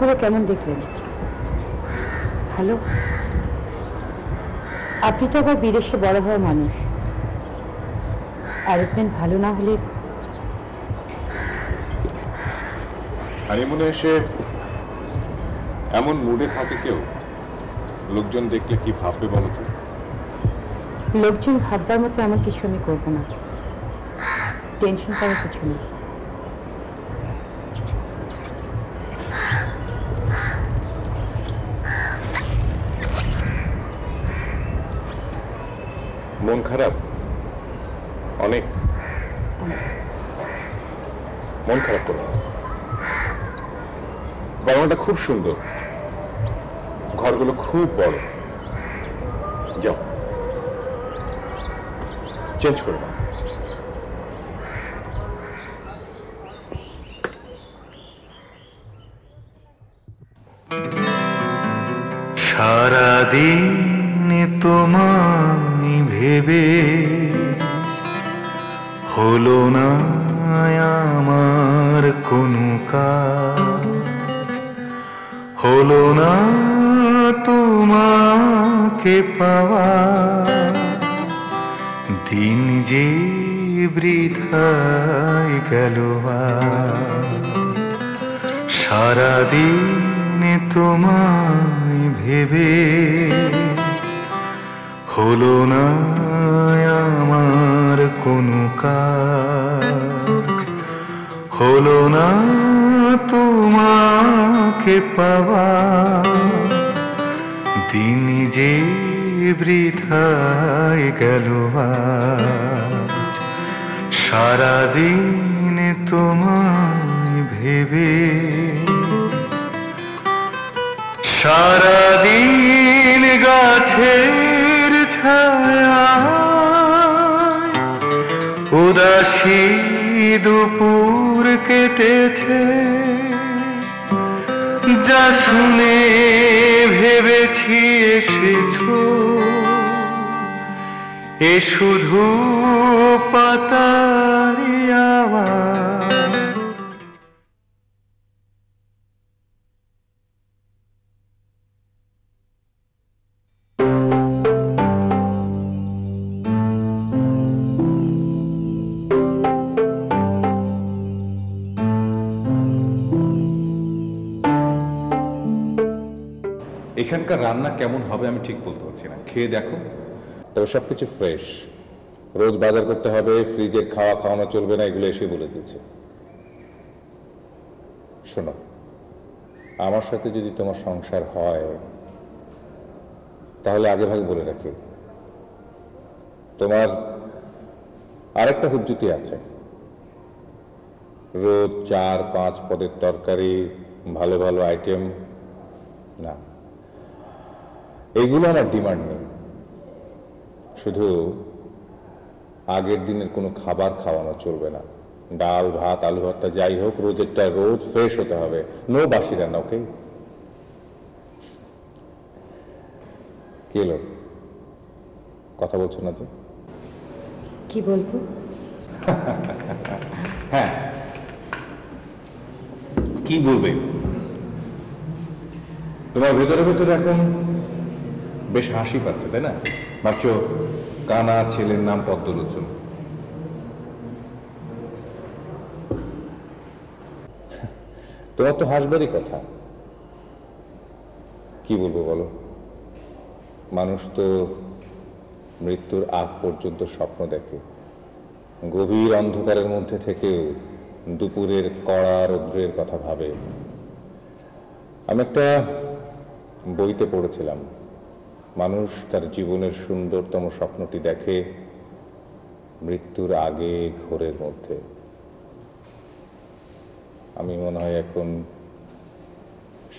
করে কেমন দেখলেন? ভালো? আপনি তো আবার বিদেশে বড় হওয়া মানুষ, অ্যারেঞ্জমেন্ট ভালো না হলে। হানিমুনে এসে এমন মুডে থাকে কেউ, লোকজন দেখলে কি ভাববে বলো তো? লোকজন ভাববার মতো এমন কিছু আমি করবো না, টেনশন করার কিছু নেই। মন খারাপ? অনেক? মন খারাপ করো না, বাগানটা খুব সুন্দর, ঘরগুলো খুব বড়। যাও, চেঞ্জ করে নাও। সারাদিন তোমায় ভেবে হলো না আমার কোনো কাজ, হলো না তোমাকে পাওয়া, দিন যে বৃথায় গেল। সারাদিন তোমায় ভেবে হলো না আমার কোনো কাজ, হলো না তোমাকে পাওয়া, দিন যে বৃথায় গেল। সারাদিন তোমায় ভেবে, সারাদিন গাছের ছায়ায় উদাসী দুপুর কেটেছে, যা শুনে ভেবেছি এসেছো, এ শুধু পাতারি আওয়াজ। এখানকার রান্না কেমন হবে আমি ঠিক বলতে পারছি না, খেয়ে দেখো। তবে সবকিছু ফ্রেশ, রোজ বাজার করতে হবে, ফ্রিজের খাওয়া খাওয়ানো চলবে না, এগুলো এসে বলে দিচ্ছে। শোনো, আমার সাথে যদি তোমার সংসার হয় তাহলে আগে ভাগে বলে রাখি, তোমার আরেকটা হুজ্জুতি আছে। রোজ 4-5 পদের তরকারি, ভালো ভালো আইটেম না, এগুলো আমার ডিমান্ড নেই। শুধু আগের দিনের কোনো খাবার খাওয়ানো চলবে না, ডাল ভাত আলু ভর্তা যাই হোক, রোজেরটা রোজ ফ্রেশ হতে হবে, নো বাসি রান্না। ওকে? কি হলো, কথা বলছো না যে? কি বলবো? হ্যাঁ, কি বলবে? তোমার ভেতরে ভেতরে এখন বেশ হাসি পাচ্ছে, তাই না? ভাবছো কানা ছেলের নাম পদ্মলোচন। তোমার তো হাসবারই কথা। কি বলবো বলো, মানুষ তো মৃত্যুর আগ পর্যন্ত স্বপ্ন দেখে, গভীর অন্ধকারের মধ্যে থেকেও দুপুরের কড়া রৌদ্রের কথা ভাবে। আমি একটা বইতে পড়েছিলাম, মানুষ তার জীবনের সুন্দরতম স্বপ্নটি দেখে মৃত্যুর আগে ঘোরের মধ্যে। আমি মনে হয় এখন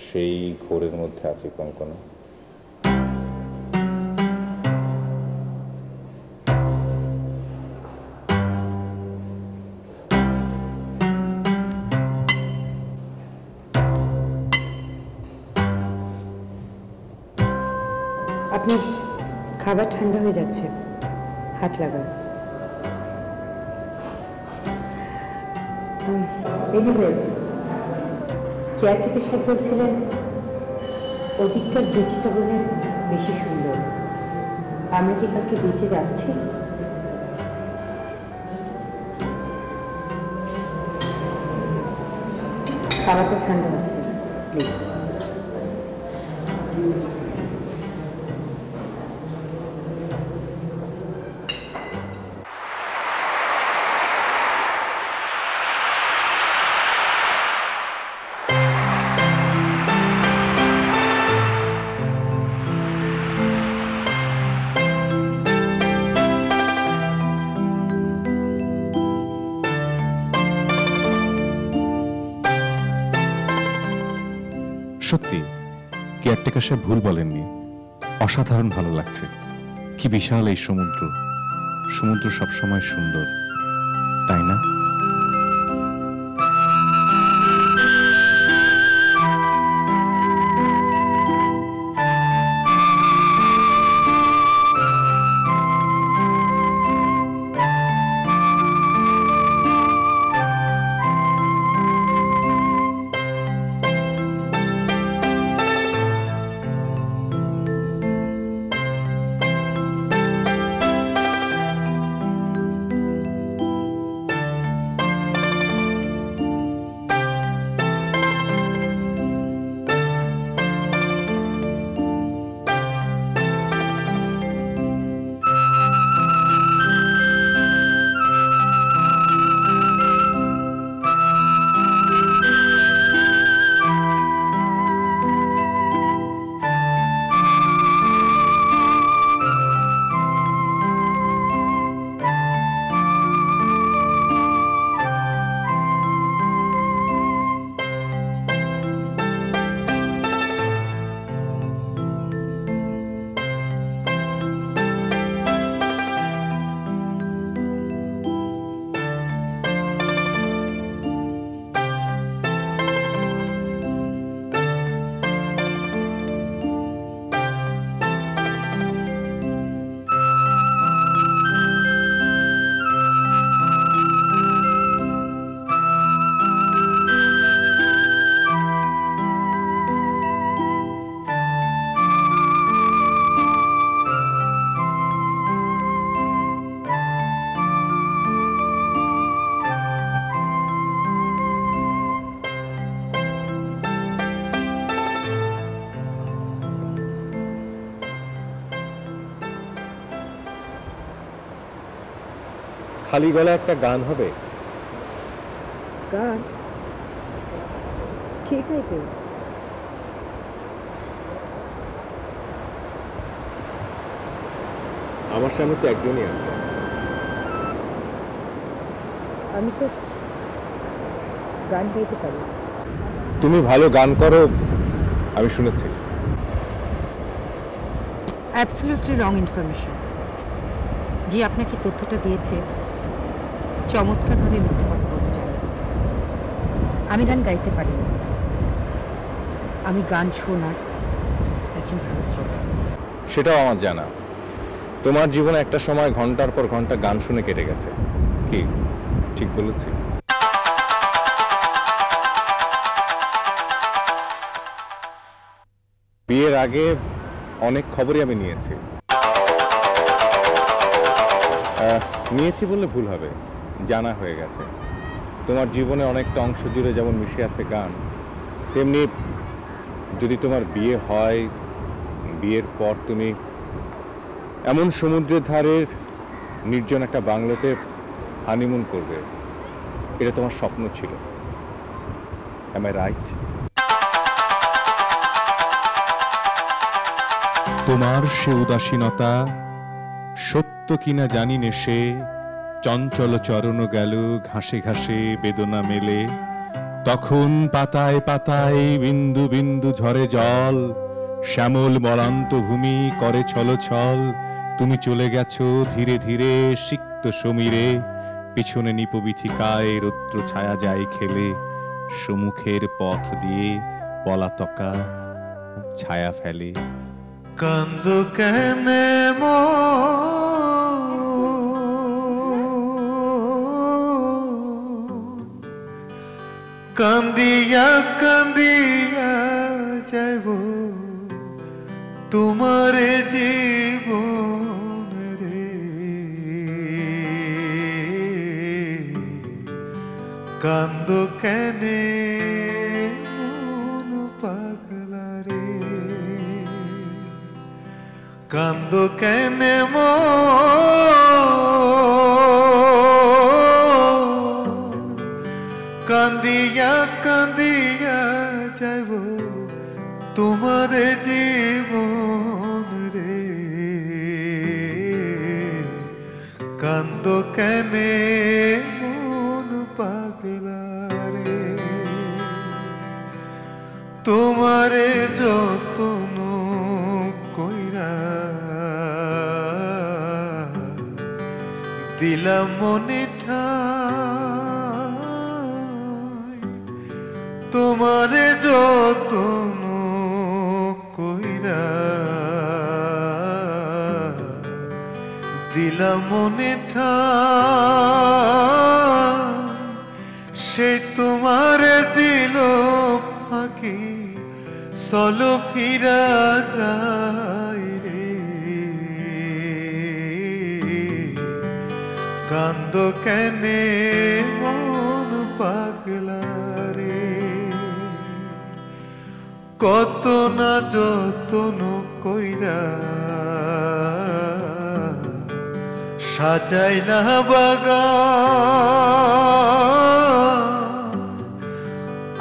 সেই ঘোরের মধ্যে আছি কঙ্কনা। আপনার খাবার ঠান্ডা হয়ে যাচ্ছে, হাত লাগান। Anyway, কেয়ারটেকার সাহেব বলছিলেন ওদিককার ব্রিজটা বলে বেশি সুন্দর। আমরা কি কালকে বিচে যাচ্ছি? খাবারটা ঠান্ডা হচ্ছে, প্লিজ। সত্যি কেয়ারটেকার সাহেব ভুল বলেননি, অসাধারণ ভালো লাগছে। কি বিশাল এই সমুদ্র, সমুদ্র সবসময় সুন্দর, তাই না? খালি গলা একটা গান হবে। গান কে গাইবে? আমার সামনে তো একজনই আছে। আমি তো গান গাইতে পারি। তুমি ভালো গান করো আমি শুনেছি। Absolutely wrong information. যে আপনাকে তথ্যটা দিয়েছে চমৎকারভাবে মিথ্যে কথা বলতে জানে। আমি গান গাইতে পারি না, আমি গান শোনার একজন ভালো শ্রোতা। সেটাও আমার জানা। তোমার জীবনে একটা সময় ঘন্টার পর ঘন্টা গান শুনে কেটে গেছে, কি ঠিক বলেছি? বিয়ের আগে অনেক খবরই আমি নিয়েছি। নিয়েছি বললে ভুল হবে, জানা হয়ে গেছে। তোমার জীবনে অনেকটা অংশ জুড়ে যেমন মিশে আছে গান, তেমনি যদি তোমার বিয়ে হয়, বিয়ের পর তুমি এমন সমুদ্রের ধারের নির্জন একটা বাংলোতে হানিমুন করবে, এটা তোমার স্বপ্ন ছিল। Am I right? তোমার সে উদাসীনতা সত্য কিনা জানি নে, সে চঞ্চল চরণ গেল ঘাসে ঘাসে বেদনা মেলে। তখন পাতায় পাতায় বিন্দু বিন্দু ঝরে জল, শ্যামল মরান্ত ভূমি করে ছলছল। তুমি চলে গেছো ধীরে ধীরে সিক্ত সমীরে, পিছনে নিপবিথিকায় রৌদ্র ছায়া যায় খেলে। সম্মুখের পথ দিয়ে পলাতকা ছায়া ফেলে। কান্দ কেনে কান্দিয়া কান্দিয়া যাইব তোমারে জীবন রে, কান্দ কেনে মন পাগলা রে, কান্দ কেনে কান্দিয়া কান্দিয়া যাইব তোমার জীবন রে, কান্দ কেনে মন পাগলা রে, তোমারে যতন কইরা দিলাম মনে ঠাই, তোমারে যতন কইরা দিলাম মনে ঠাই, সে তোমারে দিল ফাঁকি চলো ফিরা যায় রে, কান্দ কেনে মন পাগলা রে, কত না যতন কইরা সাজাইলা বাগান,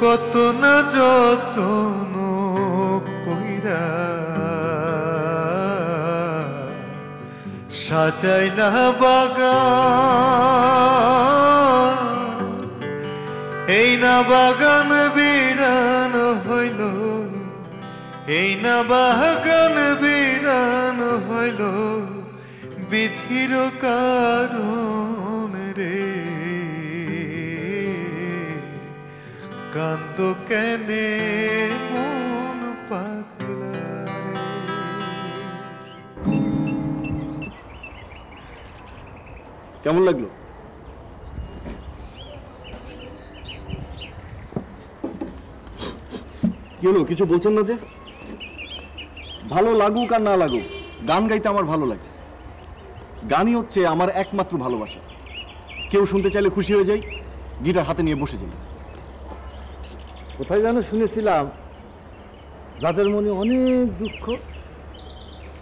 কত না যতন কইরা সাজাইলা বাগান, এই না বাগান বিরান হইল, এই না বাগান বিরান হইল বিধির কারণ রে, কান্দ কেনে মন পাগলা রে। কেমন লাগলো? কি হলো, কিছু বলছেন না যে? ভালো লাগুক আর না লাগুক, গান গাইতে আমার ভালো লাগে। গানই হচ্ছে আমার একমাত্র ভালোবাসা। কেউ শুনতে চাইলে খুশি হয়ে যাই, গিটার হাতে নিয়ে বসে যাই। কোথায় যেন শুনেছিলাম যাদের মনে অনেক দুঃখ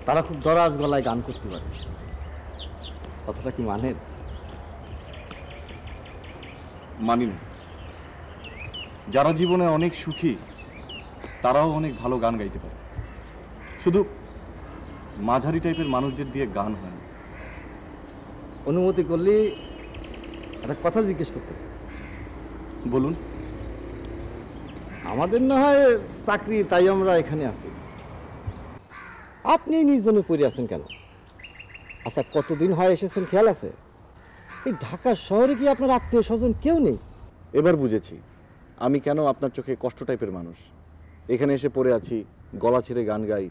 তারা খুব দরাজ গলায় গান করতে পারে। কথাটা কি মানেন? মানি না। যারা জীবনে অনেক সুখী তারাও অনেক ভালো গান গাইতে পারে, শুধু মাঝারি টাইপের মানুষদের দিয়ে গান হয় না। অনুমতি করলে একটা কথা জিজ্ঞেস করতে। বলুন। আমাদের না হয় চাকরি, তাই আমরা এখানে আছি, আপনি নির্জনে পড়ে আছেন কেন? আচ্ছা, কতদিন হয় এসেছেন খেয়াল আছে? এই ঢাকা শহরে কি আপনার আত্মীয় স্বজন কেউ নেই? এবার বুঝেছি আমি কেন আপনার চোখে কষ্ট টাইপের মানুষ। এখানে এসে পড়ে আছি, গলা ছেড়ে গান গাই,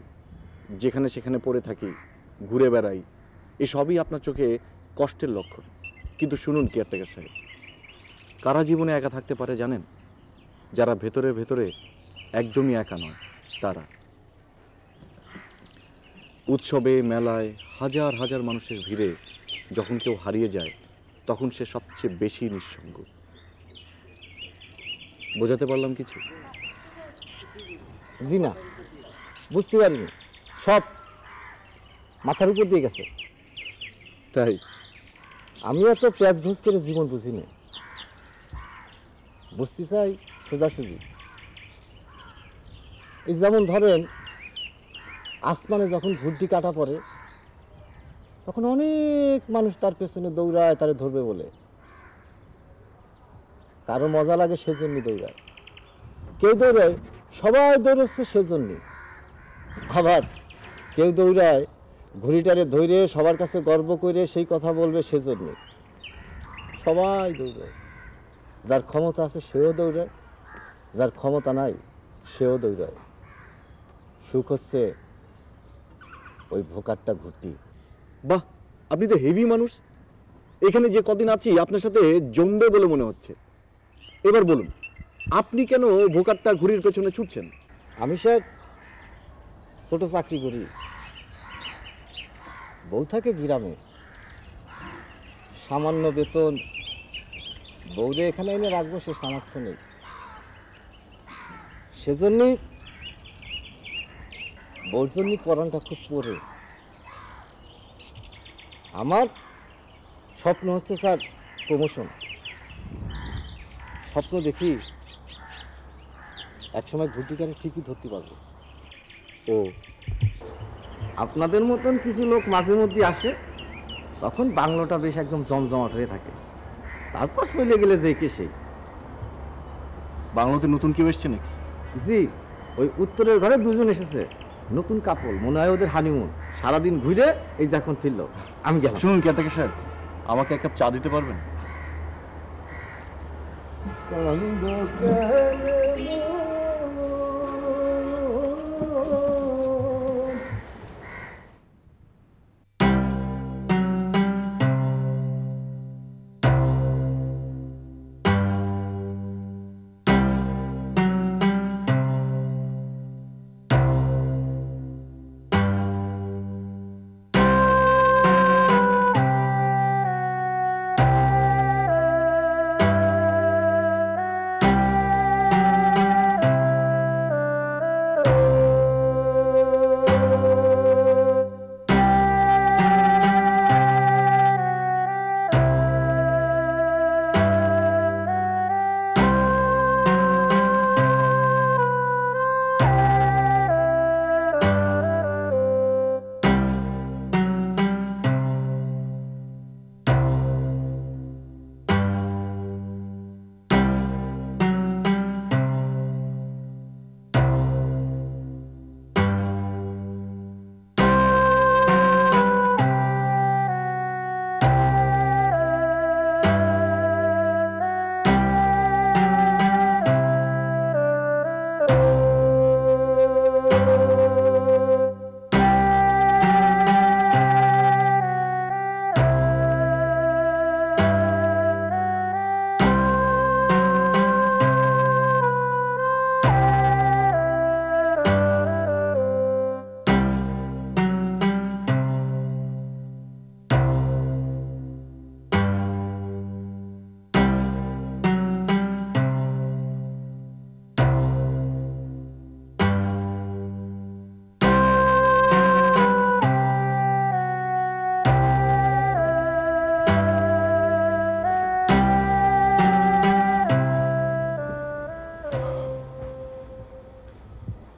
যেখানে সেখানে পড়ে থাকি, ঘুরে বেড়াই, এসবই আপনার চোখে কষ্টের লক্ষণ। কিন্তু শুনুন কেয়ারটেকার সাহেব, কারা জীবনে একা থাকতে পারে জানেন? যারা ভেতরে ভেতরে একদমই একা নয়, তারা। উৎসবে, মেলায়, হাজার হাজার মানুষের ভিড়ে যখন কেউ হারিয়ে যায়, তখন সে সবচেয়ে বেশি নিঃসঙ্গ। বোঝাতে পারলাম কিছু? জি না, বুঝতে পারিনি। সব মাথার উপর দিয়ে গেছে। তাই? আমি এত প্যাঁচ ঘুষ করে জীবন বুঝি না, বুঝতে চাই সোজাসুজি। এই যেমন ধরেন, আসমানে যখন ঘুরটি কাটা পড়ে তখন অনেক মানুষ তার পেছনে দৌড়ায় তারে ধরবে বলে। কারো মজা লাগে সেজন্য দৌড়ায়, কেউ দৌড়ায় সবাই দৌড়চ্ছে সেজন্যই, আবার কেউ দৌড়ায় ঘুড়িটারে ধরে সবার কাছে গর্ব করে সেই কথা বলবে সেজন্য। সবাই দৌড়ায়, যার ক্ষমতা আছে সেও দৌড়ায়, যার ক্ষমতা নাই সেও দৌড়ায়। সুখ হচ্ছে ওই ভোকারটা ঘুরটি। বাহ, আপনি তো হেভি মানুষ। এখানে যে কদিন আছি আপনার সাথে জমবে বলে মনে হচ্ছে। এবার বলুন, আপনি কেন ভোকারটা ঘুড়ির পেছনে ছুটছেন? আমি স্যার ছোট চাকরি করি, বউ থাকে গ্রামে, সামান্য বেতন, বউরে এখানে এনে রাখবো সে সামর্থ্য নেই। সেজন্যই বউর জন্য পরানটা খুব পড়ে। আমার স্বপ্ন হচ্ছে স্যার প্রমোশন। স্বপ্ন দেখি একসময় ঘুটিটারে ঠিকই ধরতে পারবো। ও, আপনাদের মতন কিছু লোক মাঝে মধ্যে আসে, তখন বাংলোটা বেশ একদম জমজমাট হয়ে থাকে। তারপর চলে গেলে যে কে সেই। বাংলাতে নতুন কেউ এসছে নাকি? জি, ওই উত্তরের ঘরে দুজন এসেছে, নতুন কাপল, মনে হয় ওদের হানিমুন। সারাদিন ঘুরে এই যে এখন ফিরলো। আমি গেলাম। শুনুন কেয়ারটেকার সাহেব, আমাকে এক কাপ চা দিতে পারবেন?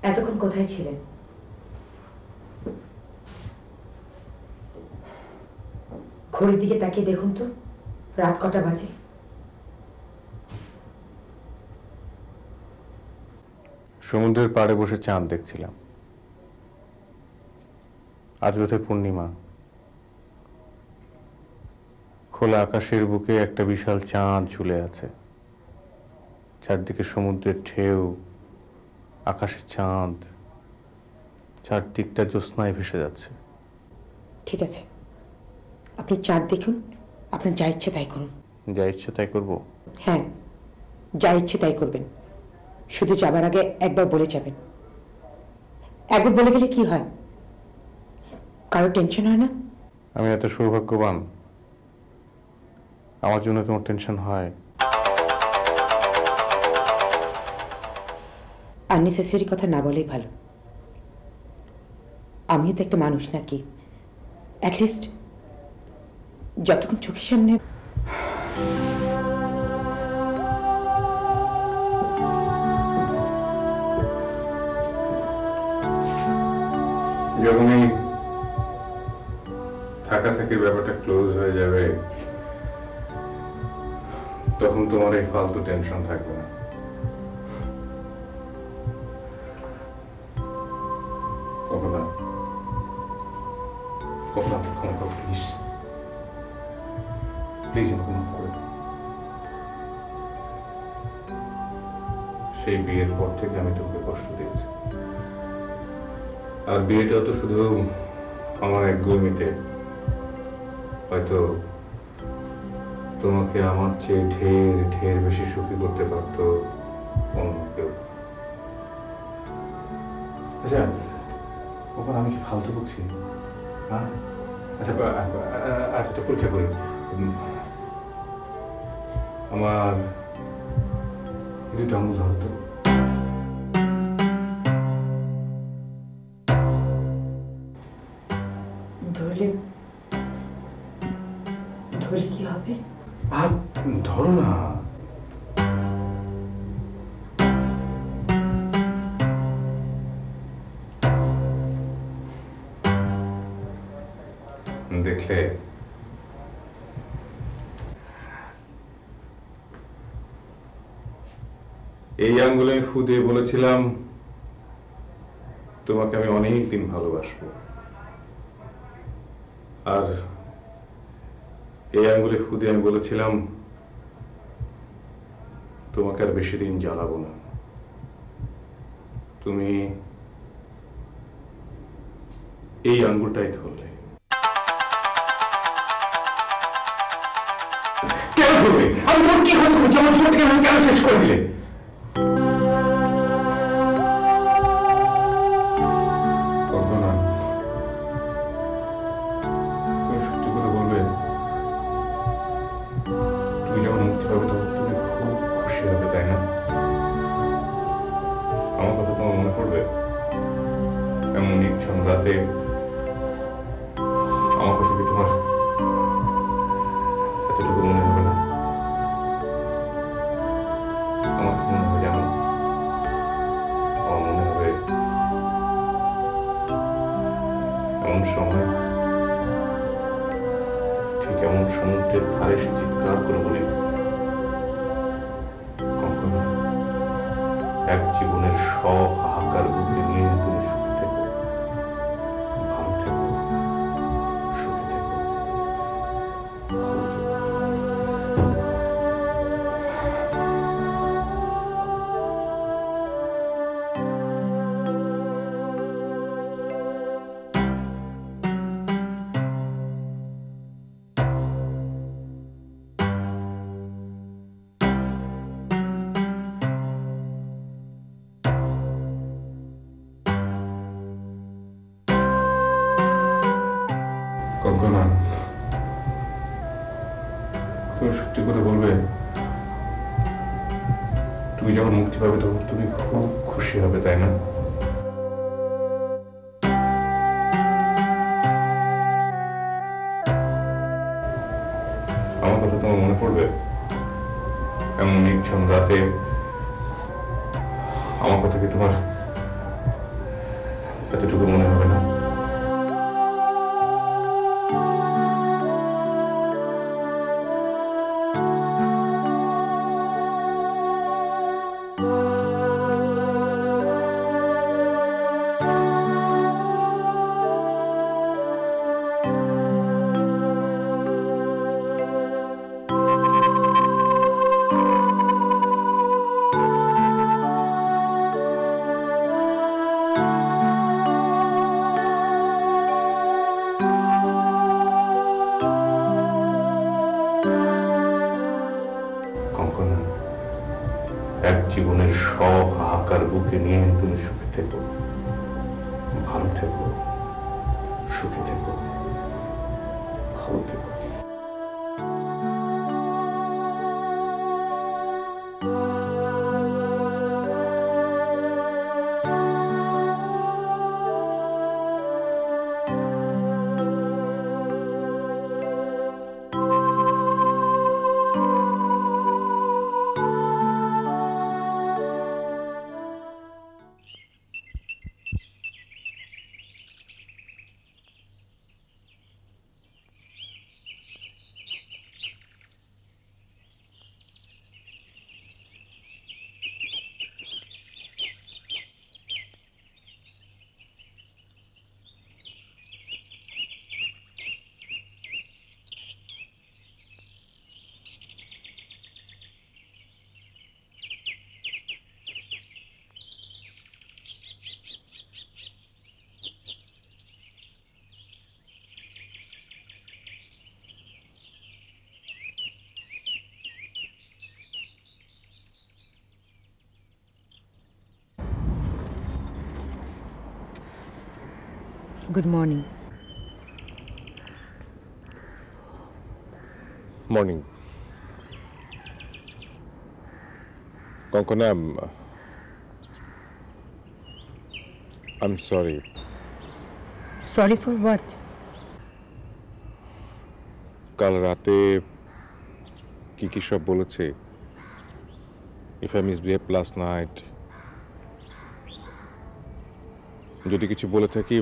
এতক্ষণ কোথায় ছিলেন? ঘড়ির দিকে তাকিয়ে দেখুন তো, রাত কটা বাজে? সমুদ্রের পাড়ে বসে চাঁদ দেখছিলাম। আজ বোধহয় পূর্ণিমা। খোলা আকাশের বুকে একটা বিশাল চাঁদ ঝুলে আছে। চারদিকে সমুদ্রের ঢেউ, আকাশে চাঁদ, চারদিকটা জ্যোৎস্নায় ভেসে যাচ্ছে। ঠিক আছে, আপনি চাঁদ দেখুন, আপনার যা ইচ্ছে তাই করুন। যা ইচ্ছে তাই করব? হ্যাঁ, যা ইচ্ছে তাই করবেন। শুধু যাবার আগে একবার বলে যাবেন। একবার বলে গেলে কি হয়? কারো টেনশন হয় না? আমি এত সৌভাগ্যবান, আমার জন্য তোমার টেনশন হয়? আননেসেসারি কথা না বলেই ভালো। আমিও তো একটা মানুষ নাকি? অ্যাটলিস্ট যতক্ষণ চোখের সামনে যখন এই থাকাথাকির ব্যাপারটা ক্লোজ হয়ে যাবে, তখন তোমার এই ফালতু টেনশন থাকবে না। কখনো কখনো ক্ষমা করো, প্লিজ প্লিজ, ক্ষমা করো। সেই বিয়ের পর থেকে আমি তোকে কষ্ট দিয়েছি, আর বিয়েটা তো শুধু আমার একগুমিতে। হয়তো তোমাকে আমার চেয়ে ঢের ঢের বেশি সুখী করতে পারতো অন্য কেউ। আচ্ছা, ওখানে আমি কি ফালতু বলছি? হ্যাঁ, আচ্ছা আচ্ছা, পরীক্ষা করি। আমার দুটো আঙুল ধরো তো। ধরলে ধরলে কি হবে? আর ধরো না। দেখলে এই আঙ্গুলে ফু দিয়ে বলেছিলাম তোমাকে আমি অনেক দিন ভালোবাসবো, আর এই আঙ্গুলে ফু দিয়ে আমি বলেছিলাম তোমাকে আর বেশি দিন জ্বালাবো না। তুমি এই আঙ্গুলটাই ধরলে। কেন ধরবে? আমি তোমার কি ক্ষতি করছি? আমার জীবনটাকে আমি কেন শেষ করে দিলে? কল্পনা, তুমি সত্যি করে বলবে, তুমি যখন মুক্তি পাবে তখন তুমি খুব খুশি হবে, তাই না? আমার কথা তোমার মনে পড়বে? এমন নির্জন রাতে আমার কথা কি তোমার এতটুকু মনে হবে না? আমার কি মনে হবে জানো? আমার মনে হবে এমন সময়, ঠিক এমন সমুদ্রের ধারে এসে চিৎকার করে বলি, কখনো এক জীবনের সব হাহাকার বুকে নিয়ে তুমি সুখী থেকো, ভালো থেকো, সুখী থেকো, ভালো থেকো। কল্পনা, তুমি সত্যি করে বলবে, তুমি যখন মুক্তি পাবে তখন তুমি খুব খুশি হবে, তাই না? আমার কথা তোমার মনে পড়বে? এমন নির্জন রাতে আমার কথা কি তোমার এতটুকু মনে হবে না? কঙ্কনা, এক জীবনের সব হাহাকার বুকে নিয়ে তুমি সুখী থেকো, ভালো থেকো, সুখী থেকো, ভালো থেকো। Good morning. Morning. Konkona, I am sorry. Sorry for what? কাল রাতে কি কি সব বলেছে। If I misbehave last night, যদি কিছু বলে থাকি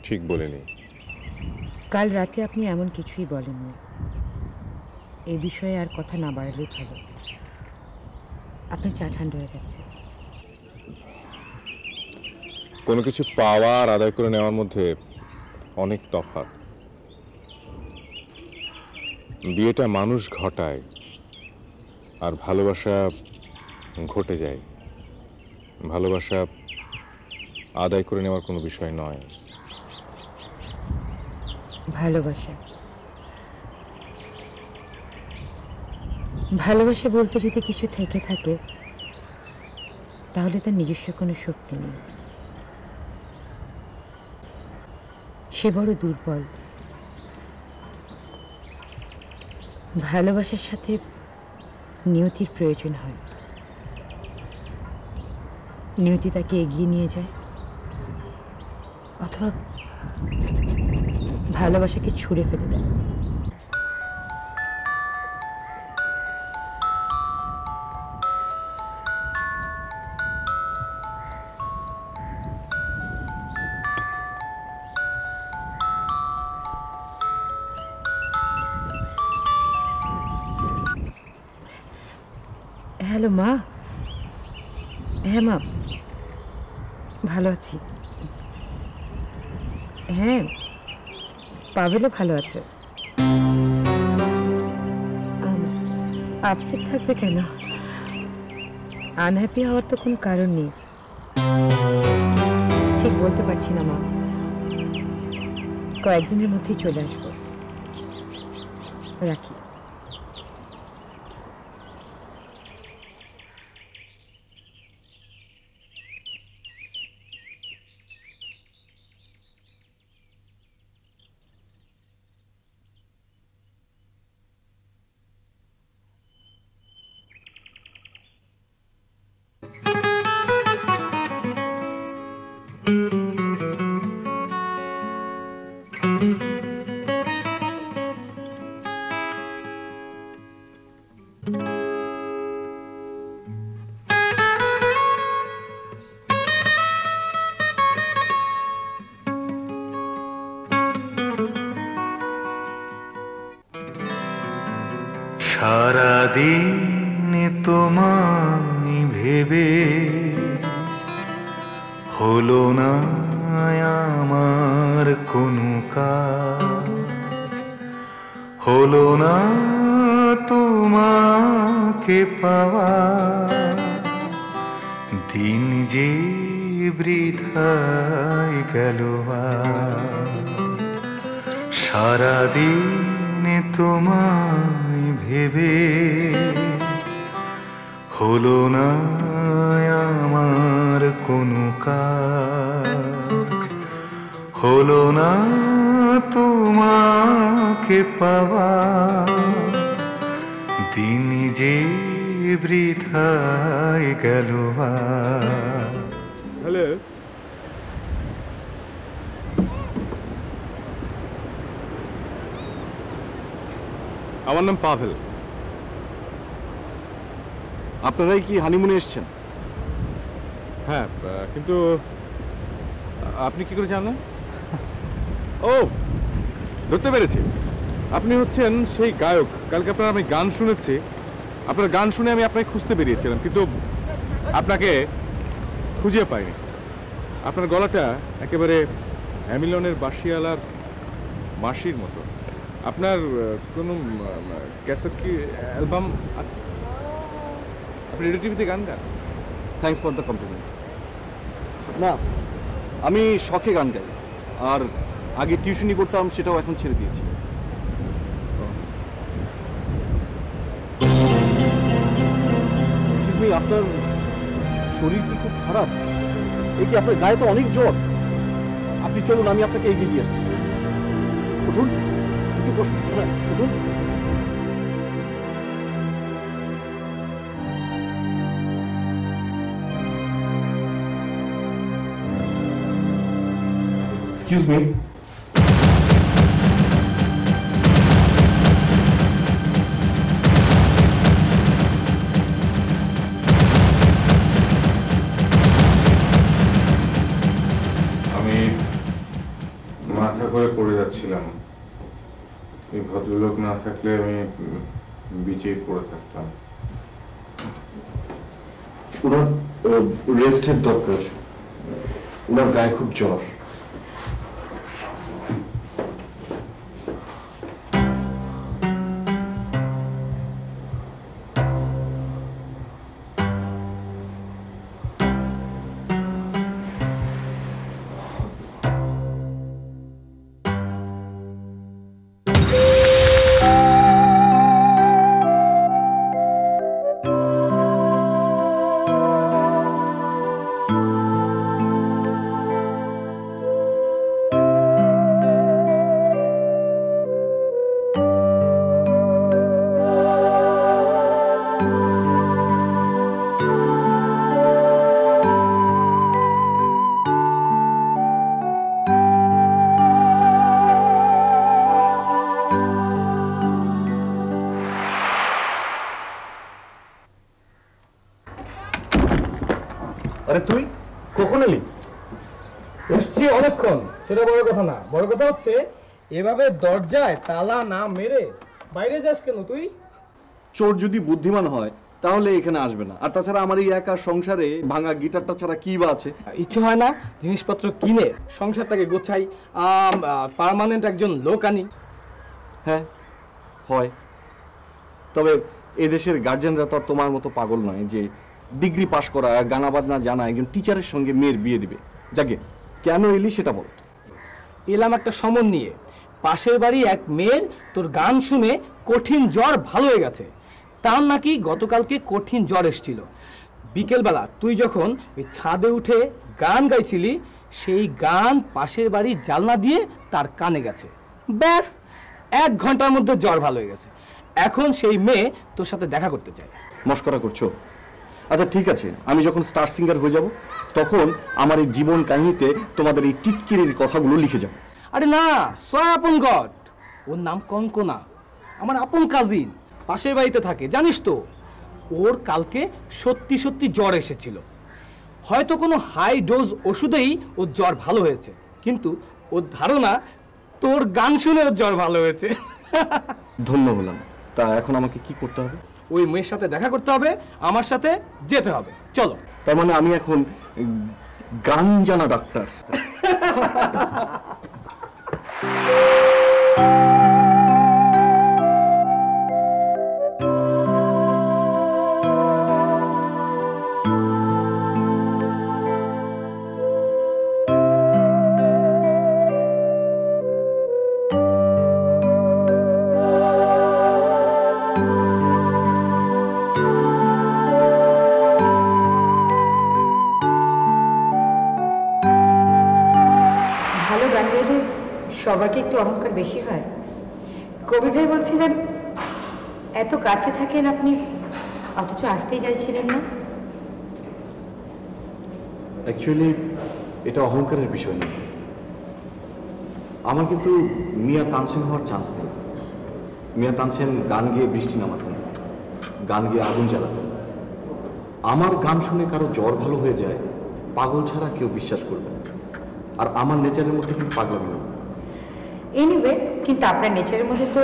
ঠিক বলিনি। কাল রাতে আপনি এমন কিছুই বলেননি। এ বিষয়ে আর কথা না বাড়ালেই ভালো। আপনি চা ঠান্ডা হয়ে যাচ্ছে। কোনো কিছু পাওয়া আর আদায় করে নেওয়ার মধ্যে অনেক তফাৎ। বিয়েটা মানুষ ঘটায় আর ভালোবাসা ঘটে যায়। ভালোবাসা আদায় করে নেওয়ার কোনো বিষয় নয়। ভালোবাসা, ভালোবাসা বলতে যদি কিছু থেকে থাকে তাহলে তার নিজস্ব কোনো শক্তি নেই। সে বড় দুর্বল। ভালোবাসার সাথে নিয়তির প্রয়োজন হয়। নিয়তি তাকে এগিয়ে নিয়ে যায়, অথবা ভালোবাসাকে ছুঁড়ে ফেলে দেয়। হ্যালো মা। হ্যাঁ মা, ভালো আছি। হ্যাঁ, পাভেলও ভালো আছে। আপসেট থাকবে কেন? আনহ্যাপি হওয়ার তো কোনো কারণ নেই। ঠিক বলতে পারছি না মা। কয়েকদিনের মধ্যেই চলে আসবো। রাখি। সারাদিন তোমায় ভেবে হলো না আমার কোনো কাজ, হলো না তোমাকে পাওয়া, দিন যে বৃথায় গেল। সারাদিন তোমায় ভেবে হলো না আমার কোনো কাজ, হলো না তোমাকে পাওয়া, দিন যে বৃথায় গেল। হ্যালো, আমার নাম পাভেল। আপনারাই কি হানিমুনে এসছেন? হ্যাঁ, কিন্তু আপনি কি করে জানলেন? ও, ধরতে পেরেছি। আপনি হচ্ছেন সেই গায়ক। কালকে আপনার আমি গান শুনেছি। আপনার গান শুনে আমি আপনাকে খুঁজতে বেরিয়েছিলাম, কিন্তু আপনাকে খুঁজে পাইনি। আপনার গলাটা একেবারে হ্যামিলনের বাঁশিওয়ালার মাসির মতো। আপনার কোনো ক্যাসেট কি অ্যালবাম আছে? আপনি রেডিও টিভিতে গান গান? Thanks for the compliment. না, আমি শখে গান গাই, আর আগে টিউশনি করতাম, সেটাও এখন ছেড়ে দিয়েছি। এক্সকিউজ মি, আপনার শরীর কি খুব খারাপ? এই কি আপনার গায়ে তো অনেক জ্বর? আপনি চলুন, আমি আপনাকে এগিয়ে দিয়ে আসছি। উঠুন, একটু বসুন। হ্যাঁ, উঠুন। Excuse me. আমি মাথা করে পড়ে যাচ্ছিলাম। এই ভদ্রলোক না থাকলে আমি বিচেই পড়ে থাকতাম। ওনার রেস্টের দরকার, ওনার গায়ে খুব জ্বর। আরে তুই কখন এলি? এসছি অনেকক্ষণ, সেটা বড় কথা না। বড় কথা হচ্ছে এভাবে দরজায় তালা না মেরে বাইরে যাস কেন তুই? চোর যদি বুদ্ধিমান হয় তাহলে এখানে আসবে না। আর তাছাড়া আমার এই একা সংসারে ভাঙা গিটারটা ছাড়া কি বা আছে? ইচ্ছে হয় না জিনিসপত্র কিনে সংসারটাকে গোছাই, পার্মানেন্ট একজন লোক আনি? হ্যাঁ হয়, তবে এদেশের গার্জেনরা তো আর তোমার মতো পাগল নয় যে ডিগ্রি পাশ করা, গানা বাজনা জানা একজন টিচারের সঙ্গে মেয়ের বিয়ে দিবে। যাকে কেন এলি সেটা বল। এলাম একটা সমন নিয়ে। পাশের বাড়ি এক মেয়ের তোর গান শুনে কঠিন জ্বর ভালো হয়ে গেছে। তার নাকি গতকালকে কঠিন জ্বর এসেছিল। বিকেলবেলা তুই যখন ওই ছাদে উঠে গান গাইছিলি, সেই গান পাশের বাড়ির জানলা দিয়ে তার কানে গেছে। ব্যাস 1 ঘন্টার মধ্যে জ্বর ভালো হয়ে গেছে। এখন সেই মেয়ে তোর সাথে দেখা করতে চায়। মস্করা করছো? আচ্ছা ঠিক আছে, আমি যখন স্টার সিঙ্গার হয়ে যাব তখন আমার এই জীবন কাহিনীতে তোমাদের এই টিটকিরির কথাগুলো লিখে যাব। আরে না, সয়া আপন গড, ওর নাম কঙ্কনা, আমার আপন কাজিন, পাশের বাড়িতে থাকে, জানিস তো। ওর কালকে সত্যি সত্যি জ্বর এসেছিল। হয়তো কোনো হাই ডোজ ওষুধেই ওর জ্বর ভালো হয়েছে, কিন্তু ওর ধারণা তোর গান শুনে ওর জ্বর ভালো হয়েছে। ধন্য হলাম। তা এখন আমাকে কি করতে হবে? ওই মেয়ের সাথে দেখা করতে হবে, আমার সাথে যেতে হবে। চলো। তার মানে আমি এখন গান জানা ডাক্তার। ভালো গান গাইলে সবাইকে একটু অহংকার বেশি হয়। কবির ভাই বলছিলেন এত কাছে থাকেন আপনি, অথচ আসতেই চাইছিলেন না। অ্যাকচুয়ালি এটা অহংকারের বিষয় না। আমার কিন্তু মিয়া তানসেন হওয়ার চান্স নেই। মিয়া তানসেন গান গেয়ে বৃষ্টি নামাতেন, গান গেয়ে আগুন জ্বালাতেন। আমার গান শুনে কারো জ্বর ভালো হয়ে যায়, পাগল ছাড়া কেউ বিশ্বাস করবে না। আর আমার নেচারের মধ্যে কিন্তু পাগলামি নেই। এনিওয়ে, কিন্তু আপনার নেচারের মধ্যে তো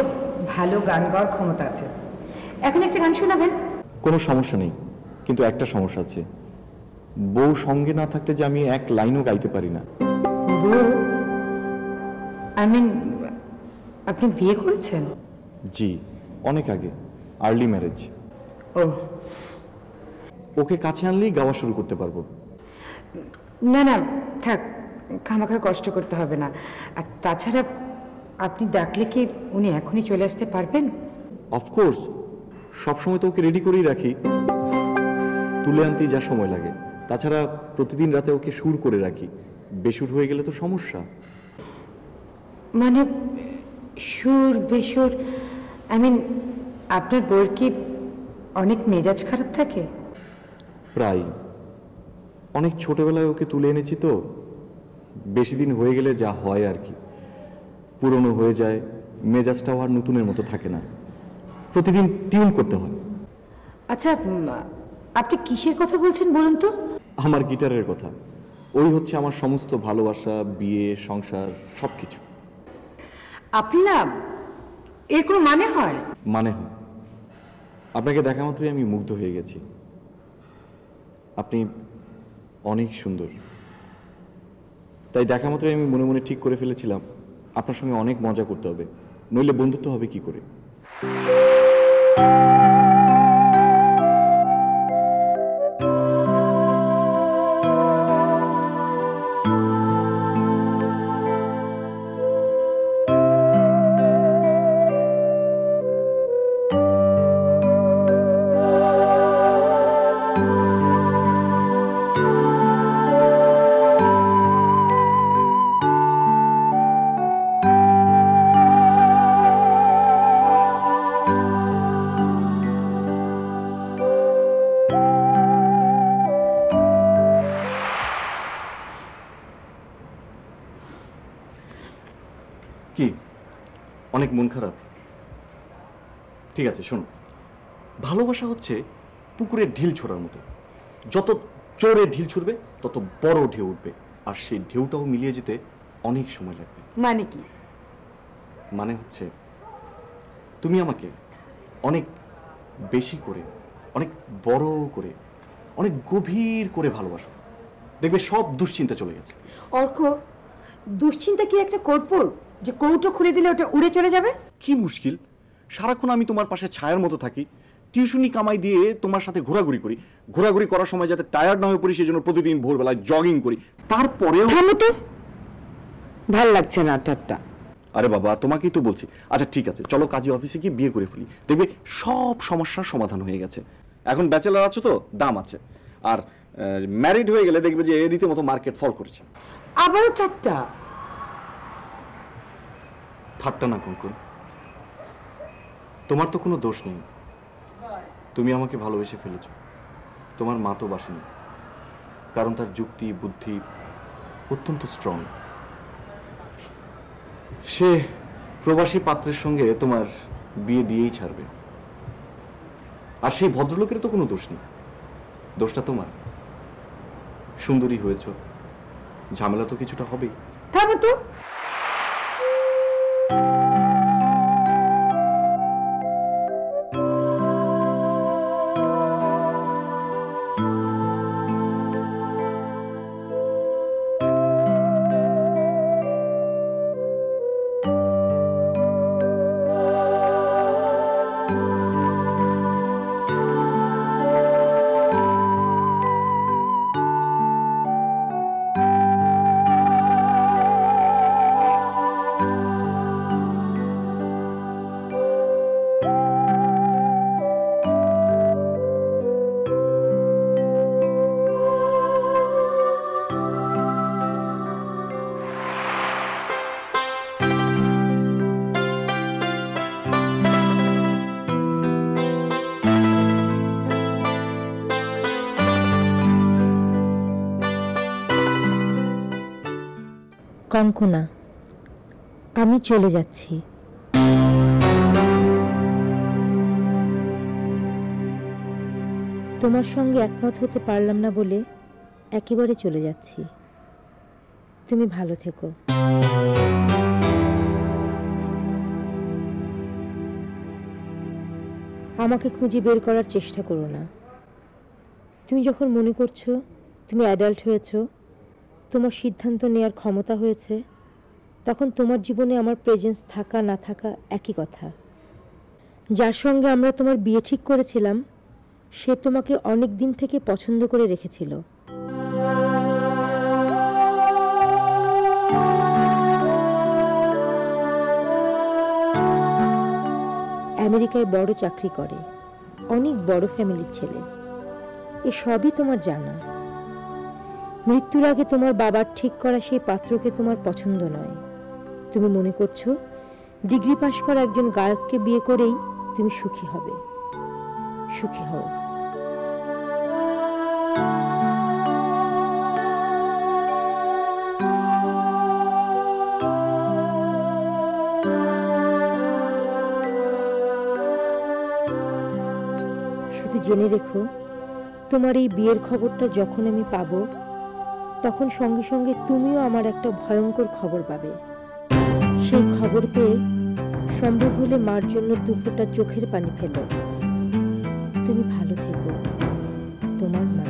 ভালো গান গাওয়ার ক্ষমতা আছে। এখন একটা গান শোনাবেন? কোনো সমস্যা নেই, কিন্তু একটা সমস্যা আছে। বউ সঙ্গে না থাকলে যে আমি এক লাইনও গাইতে পারি না। বউ? আই মিন, আপনি বিয়ে করেছেন? জি, অনেক আগে, আর্লি ম্যারেজ। ও, ওকে কাছে আনলেই গাওয়া শুরু করতে পারবো। না না থাক, খামাখা কষ্ট করতে হবে না। আর তাছাড়া আপনি ডাকলে কি উনি এখনই চলে আসতে পারবেন? অফকোর্স, সবসময় তো ওকে রেডি করেই রাখি, তুলে আনতেই যা সময় লাগে। তাছাড়া প্রতিদিন রাতে ওকে সুর করে রাখি, বেসুর হয়ে গেলে তো সমস্যা। মানে সুর বেসুর, আই মিন আপনার বউর কি অনেক মেজাজ খারাপ থাকে? প্রায়। অনেক ছোটবেলায় ওকে তুলে এনেছি তো, বেশি দিন হয়ে গেলে যা হয় আর কি, পুরনো হয়ে যায়, মেজাজটাও আর নতুনের মতো থাকে না, প্রতিদিন টিউন করতে হয়। আচ্ছা, আপনি কিসের কথা বলছেন বলুন তো? আমার গিটারের কথা। ওই হচ্ছে আমার সমস্ত ভালোবাসা, বিয়ে, সংসার, সব কিছু। আপনি না, এর কোনো মানে হয়? মানে হয়। আপনাকে দেখা মাত্রই আমি মুগ্ধ হয়ে গেছি। আপনি অনেক সুন্দর, তাই দেখা মাত্রই আমি মনে মনে ঠিক করে ফেলেছিলাম আপনার সঙ্গে অনেক মজা করতে হবে, নইলে বন্ধুত্ব হবে কি করে। কি অনেক মন খারাপ? ঠিক আছে, শোনো, ভালোবাসা হচ্ছে পুকুরের ঢিল ছোড়ার মতো, যত জোরে ঢিল ছুড়বে তত বড় ঢেউ উঠবে, আর সেই ঢেউটাও মিলিয়ে যেতে অনেক সময় লাগবে। মানে কি? মানে হচ্ছে তুমি আমাকে অনেক বেশি করে, অনেক বড় করে, অনেক গভীর করে ভালোবাসো, দেখবে সব দুশ্চিন্তা চলে গেছে। অর্ক, দুশ্চিন্তা কি একটা কর্পূর যে কৌটো খুলে দিলে ওটা উড়ে চলে যাবে? কি মুশকিল, সারাক্ষণ আমি তোমার পাশে ছায়ার মতো থাকি, টিউশনি কামাই দিয়ে তোমার সাথে ঘোরাঘুরি করি, ঘোরাঘুরি করার সময় যাতে টায়ার্ড না হয়ে পড়ি সেই জন্য প্রতিদিন ভোরবেলায় জগিং করি, তারপরেও। থামো তো, ভাল লাগছে না ঠাট্টা। আরে বাবা, তোমাকেই তো বলছি। আচ্ছা ঠিক আছে, চলো কাজী অফিসে গিয়ে বিয়ে করে ফেলি, দেখবে সব সমস্যার সমাধান হয়ে গেছে। এখন ব্যাচেলার আছো তো দাম আছে, আর ম্যারিড হয়ে গেলে দেখবে যে রীতিমতো মার্কেট ফল করেছে। আবারও ঠাট্টা? ঠাট্টা না কুনকুন, তোমার তো কোনো দোষ নেই, তুমি আমাকে ভালোবেসে ফেলেছ। তোমার মা তো বাসেনি, কারণ তার যুক্তি বুদ্ধি অত্যন্ত স্ট্রং। সে প্রবাসী পাত্রের সঙ্গে তোমার বিয়ে দিয়েই ছাড়বে, আর সেই ভদ্রলোকের তো কোনো দোষ নেই, দোষটা তোমার। সুন্দরী হয়েছ, ঝামেলা তো কিছুটা হবেই। থামো তো। কঙ্কনা, আমি চলে যাচ্ছি। তোমার সঙ্গে একমত হতে পারলাম না বলে একেবারে চলে যাচ্ছি। তুমি ভালো থেকো। আমাকে খুঁজে বের করার চেষ্টা করো না। তুমি যখন মনে করছো তুমি অ্যাডাল্ট হয়েছো, তোমার সিদ্ধান্ত নেওয়ার ক্ষমতা হয়েছে, তখন তোমার জীবনে আমার প্রেজেন্স থাকা না থাকা একই কথা। যার সঙ্গে আমরা তোমার বিয়ে ঠিক করেছিলাম সে তোমাকে অনেক দিন থেকে পছন্দ করে রেখেছিল। আমেরিকায় বড় চাকরি করে, অনেক বড় ফ্যামিলির ছেলে। এ সবই তোমার জানা। মৃত্যুর আগে তোমার বাবার ঠিক করা সেই পাত্রকে তোমার পছন্দ নয়। তুমি মনে করছো ডিগ্রি পাশ করা একজন গায়ককে বিয়ে করেই তুমি সুখী হবে। সুখী হও। শুধু জেনে রেখো, তোমার এই বিয়ের খবরটা যখন আমি পাবো, তখন সঙ্গে সঙ্গে তুমিও আমার একটা ভয়ঙ্কর খবর পাবে। সেই খবর পেয়ে সম্ভব হলে মার জন্য 2 ফোঁটা চোখের পানি ফেলো। তুমি ভালো থেকো, তোমার মা।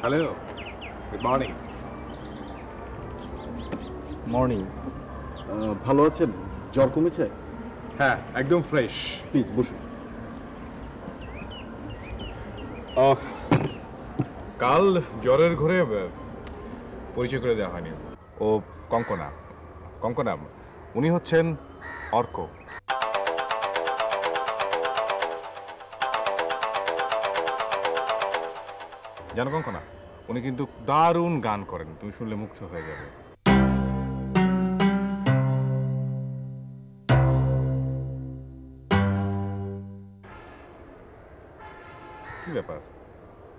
Hello, good morning. মর্নিং। ভালো আছেন? জ্বর কমেছে? হ্যাঁ, একদম ফ্রেশ। প্লিজ বসুন। কাল জ্বরের ঘরে পরিচয় করে দেওয়া হয়নি। ও কঙ্কনা। কঙ্কনা, উনি হচ্ছেন অর্ক। জানো কঙ্কনা, উনি কিন্তু দারুণ গান করেন, তুমি শুনলে মুগ্ধ হয়ে যাবে। কি ব্যাপার,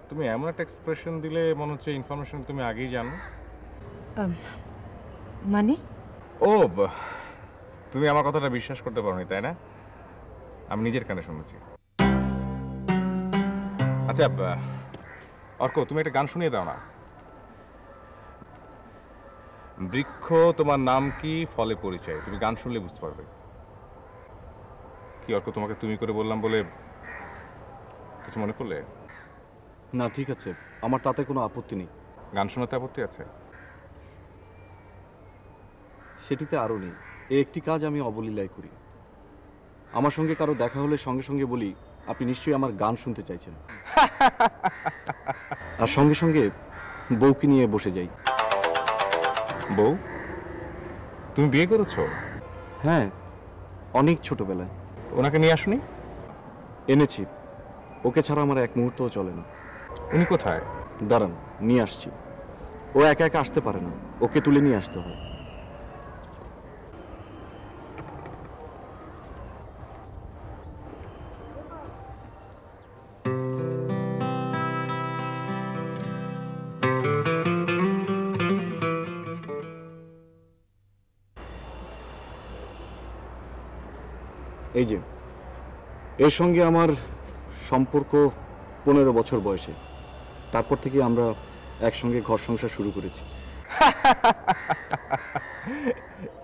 তুমি এমন একটা এক্সপ্রেশন দিলে মনে হচ্ছে ইনফরমেশন তুমি আগেই জানো। মানে? ও, তুমি আমার কথাটা বিশ্বাস করতে পারোনি, তাই না? আমি নিজের কানে শুনেছি। আচ্ছা অর্ক, তুমি একটা গান শুনিয়ে দাও না। বৃক্ষ তোমার নাম কি, ফলে পরিচয়। তুমি গান শুনলে বুঝতে পারবে। কি অর্ক, তোমাকে তুমি করে বললাম বলে কিছু মনে করলে? না, ঠিক আছে, আমার তাতে কোনো আপত্তি নেই। গান শোনাতে আপত্তি আছে? সেটিতে আরও নেই। এই একটি কাজ আমি অবলীলায় করি। আমার সঙ্গে কারো দেখা হলে সঙ্গে সঙ্গে বলি, আপনি নিশ্চয়ই আমার গান শুনতে চাইছেন। আর সঙ্গে সঙ্গে বউকে নিয়ে বসে যাই। বউ? তুমি বিয়ে করেছো? হ্যাঁ, অনেক ছোটবেলায়। ওনাকে নিয়ে আসনি? এনেছি। ওকে ছাড়া আমার এক মুহূর্তও চলে না। উনি কোথায়? দাঁড়ান, নিয়ে আসছি। ও একা একা আসতে পারে না, ওকে তুলে নিয়ে আসতে হয়। এই যে, এর সঙ্গে আমার সম্পর্ক 15 বছর বয়সে। তারপর থেকে আমরা একসঙ্গে ঘর সংসার শুরু করেছি।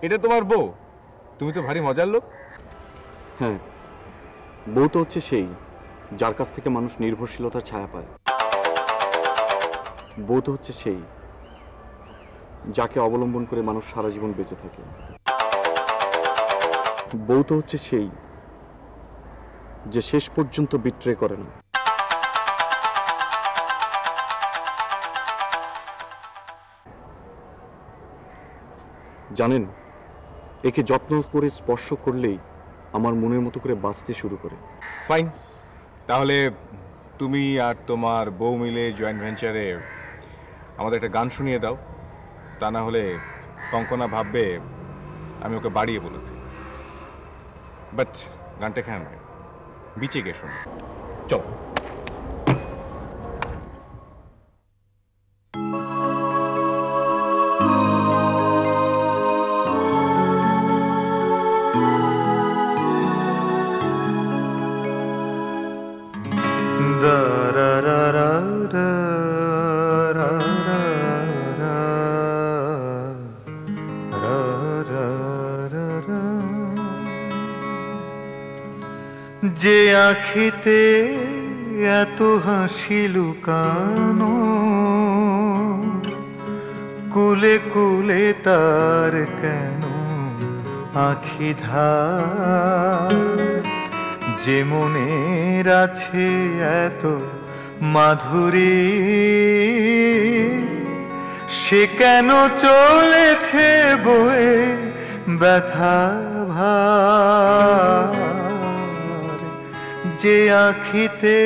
এটা তোমার বউ? তুমি তো ভারী মজার লোক। হ্যাঁ, বউ তো হচ্ছে সেই যার কাছ থেকে মানুষ নির্ভরশীলতার ছায়া পায়। বউ তো হচ্ছে সেই, যাকে অবলম্বন করে মানুষ সারা জীবন বেঁচে থাকে। বউ তো হচ্ছে সেই, যে শেষ পর্যন্ত বিট্রে করে না। জানেন, একে যত্ন করে স্পর্শ করলেই আমার মনের মতো করে বাঁচতে শুরু করে। ফাইন, তাহলে তুমি আর তোমার বউ মিলে জয়েন্ট ভেঞ্চারে আমাদের একটা গান শুনিয়ে দাও। তা না হলে কঙ্কনা ভাববে আমি ওকে বাড়িয়ে বলেছি। বাট গানটা এখানে নয়, বিচে গিয়ে শোনো। চলো। যে আখিতে এত হাসি লুকানো, কুলে কুলে তার কেন আখি ধার? যে মনের আছে এত মাধুরী, সে কেন চলেছে বয়ে ব্যথা ভার? যে আখিতে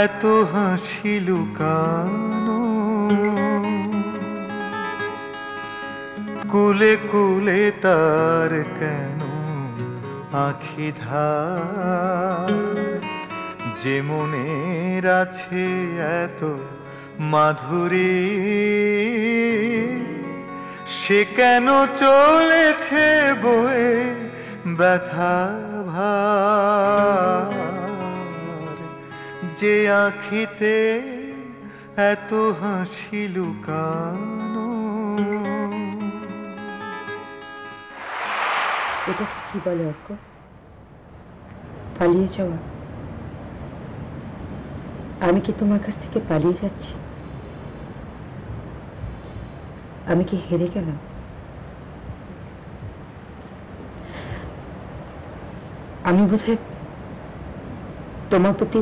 এত হাসি লুকানো, কুলে কুলে তার কেন আখি ধার? যে মনের আছে এত মাধুরী, সে কেন চলেছে বয়ে ব্যথা ভার? যে আখিতে এত হাসি লুকানো। এটাকে কি বলে অর্ক? পালিয়ে যাওয়া? আমি কি তোমার কাছ থেকে পালিয়ে যাচ্ছি? আমি কি হেরে গেলাম? আমি বোধহয় তোমার প্রতি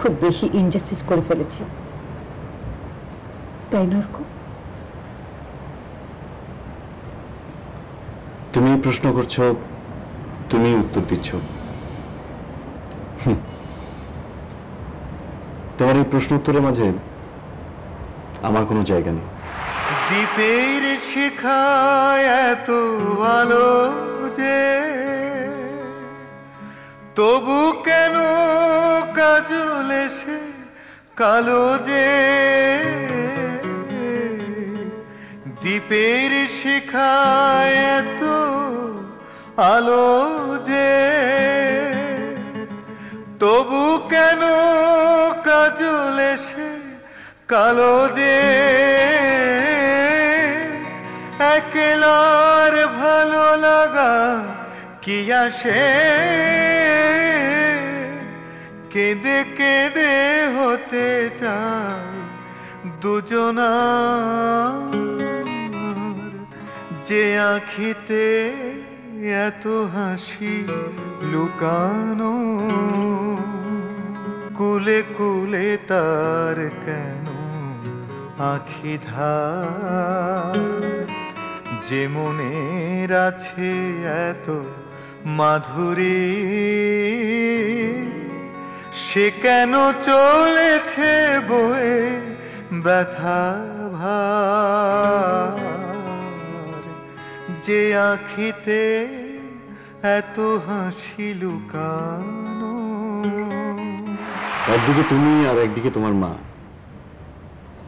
খুব বেশি ইনজাস্টিস করে ফেলেছি, তাই না অর্ক? তুমি প্রশ্ন করছো, তুমি উত্তর দিচ্ছ। তোমার এই প্রশ্ন উত্তরের মাঝে আমার কোনো জায়গা নেই। দ্বীপের শিখায় এত আলো যে, তবু কেন কাজল এসে কালো যে? দ্বীপের শিখায় এত আলো যে, তবু কেন কাজল এসে কালো যে? একলার ভালো লাগা কি আসে, কেঁদে কেঁদে হতে চায় দুজনার। যে আখিতে এত হাসি লুকানো, কুলে কুলে তার কেন আখি ধার? যে মনের আছে এত মাধুরী, সে কেন চলেছে বয়ে ব্যথা ভার? যে আখিতে এত হাসি লুকানো। একদিকে তুমি আর একদিকে তোমার মা।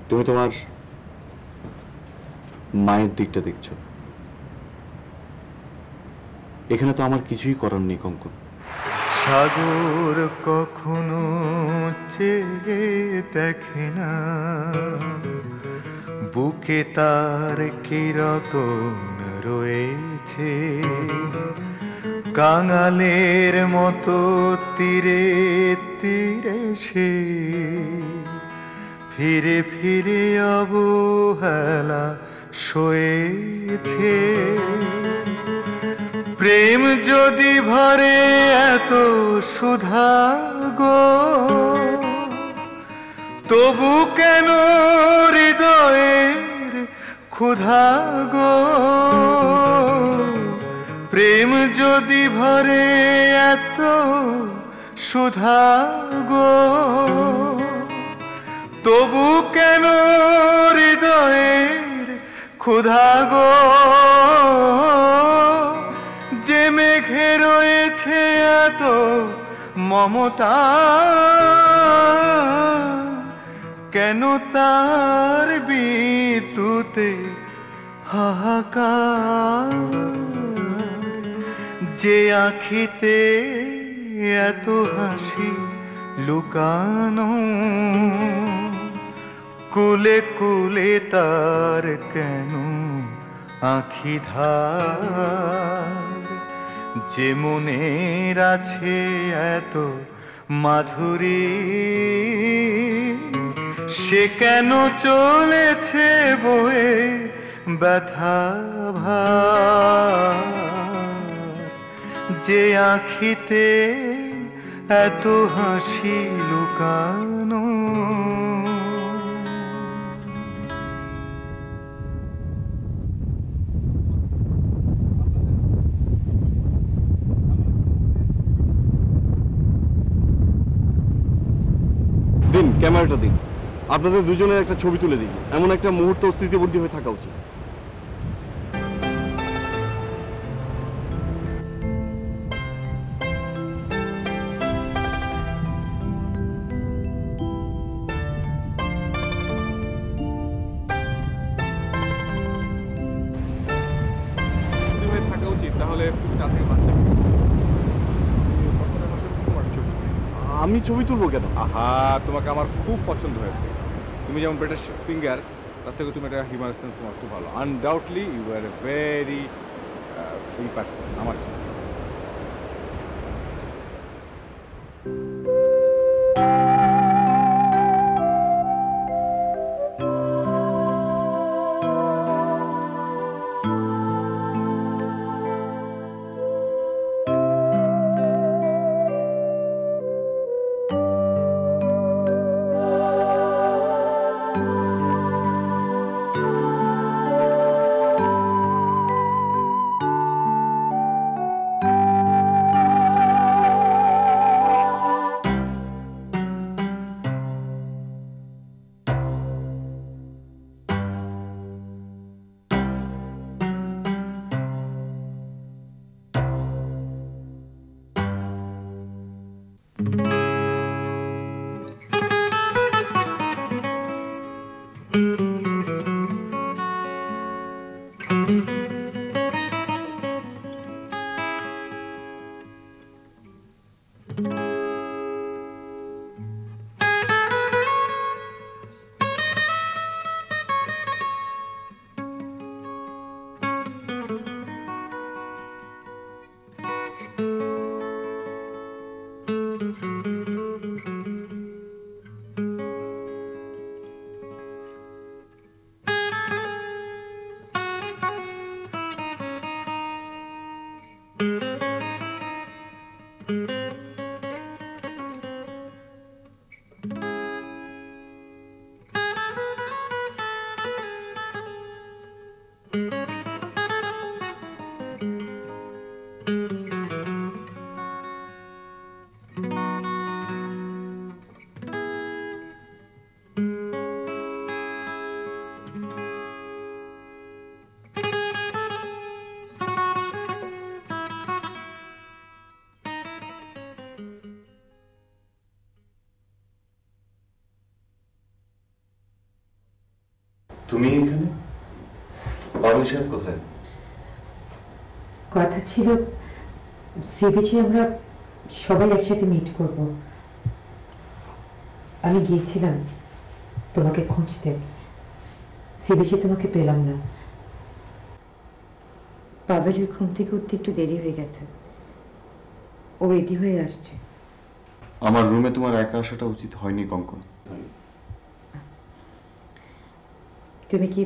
তুমি তোমার মায়ের দিকটা দেখছো। এখানে তো আমার কিছুই করার নেই কঙ্কন। সাগর কখনো চেয়ে দেখে না, বুকে তার কিরতন রয়েছে। কাঙালের মতো তীরে তীরে সে ফিরে ফিরে অবহেলা সয়েছে। প্রেম যদি ভরে এত সুধা গো, তবু কেন হৃদয়ের ক্ষুধা গো? প্রেম যদি ভরে এত সুধা গো, তবু কেন হৃদয়ের ক্ষুধা গো? যে মেঘে রয়েছে এত মমতা, কেন তার বিদ্যুতে হাহাকার? যে আখিতে এত হাসি লুকানো, কুলে কুলে তার কেন আখি ধার? যে মনের আছে এত মাধুরী, সে কেন চলেছে বয়ে ব্যথা ভার? যে আখিতে এত হাসি লুকানো। দিন ক্যামেরাটা দিন, আপনাদের দুজনের একটা ছবি তুলে দিই। এমন একটা মুহূর্ত স্মৃতিবদ্ধ হয়ে থাকা উচিত। থাকা উচিত, তাহলে কাছে বাঁধতে আমি ছবি তুলবো কেন? আহা, তোমাকে আমার খুব পছন্দ হয়েছে। তুমি যেমন বেটার সিঙ্গার, তার থেকে তুমি একটা হিউম্যান সেন্স তোমার খুব ভালো। Undoubtedly you are a very free person আমার চিন্তা। তুমি এখানে? পারুল সাহেব কোথায়? কথা ছিল সি বিচে আমরা সবাই একসাথে মিট করব। আমি গিয়েছিলাম তোমাকে খুঁজতে, সি বিচে তোমাকে পেলাম না। পাভেলের ঘুম থেকে উঠতে একটু দেরি হয়ে গেছে, ও রেডি হয়ে আসছে। আমার রুমে তোমার একা আসাটা উচিত হয়নি কঙ্কন। তুমি কি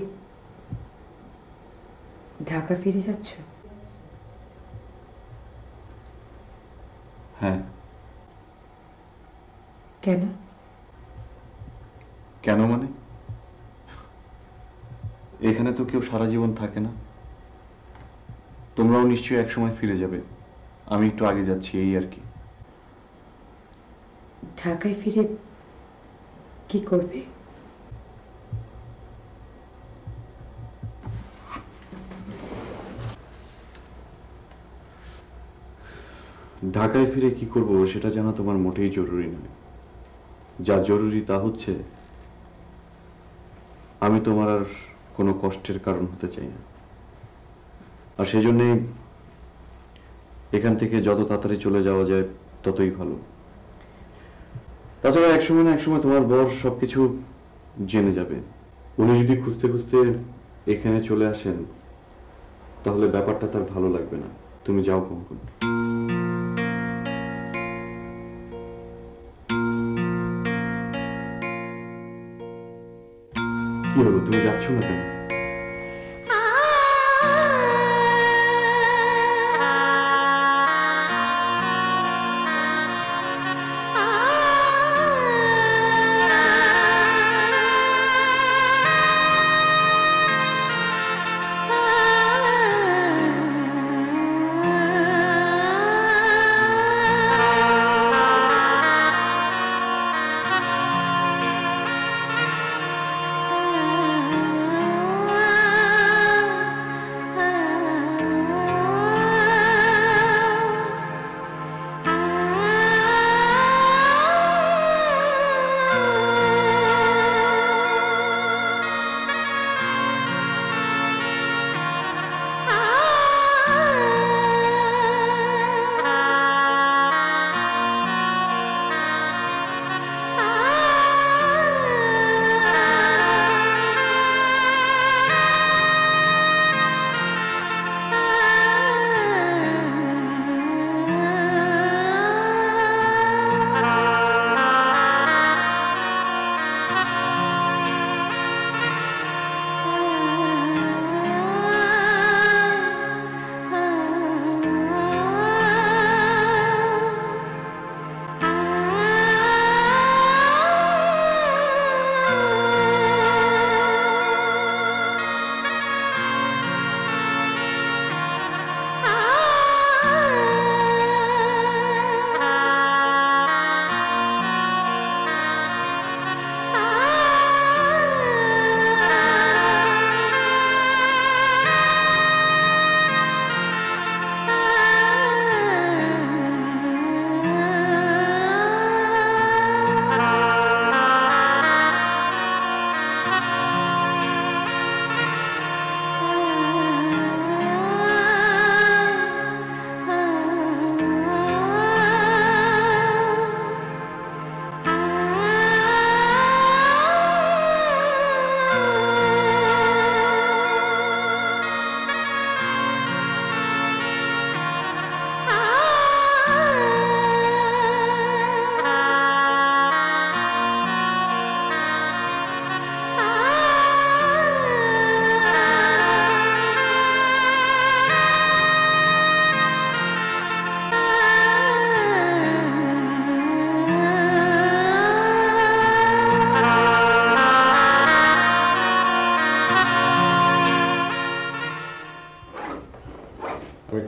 ঢাকা ফিরে যাচ্ছ? হ্যাঁ। কেন? কেন মানে, এখানে তো কেউ সারা জীবন থাকে না। তোমরাও নিশ্চয়ই এক সময় ফিরে যাবে, আমি একটু আগে যাচ্ছি, এই আর কি। ঢাকায় ফিরে কি করবে? ঢাকায় ফিরে কি করব সেটা জানা তোমার মোটেই জরুরি নয়। যা জরুরি তা হচ্ছে আমি তোমার আর কোনো কষ্টের কারণ হতে চাই না, আর সেই জন্যেই এখান থেকে যত তাড়াতাড়ি চলে যাওয়া যায় ততই ভালো। তাছাড়া একসময় না একসময় তোমার বর সবকিছু জেনে যাবে। উনি যদি খুঁজতে খুঁজতে এখানে চলে আসেন তাহলে ব্যাপারটা তার ভালো লাগবে না। তুমি যাও কঙ্কন। কি হলো, তুমি যাচ্ছ না কেন?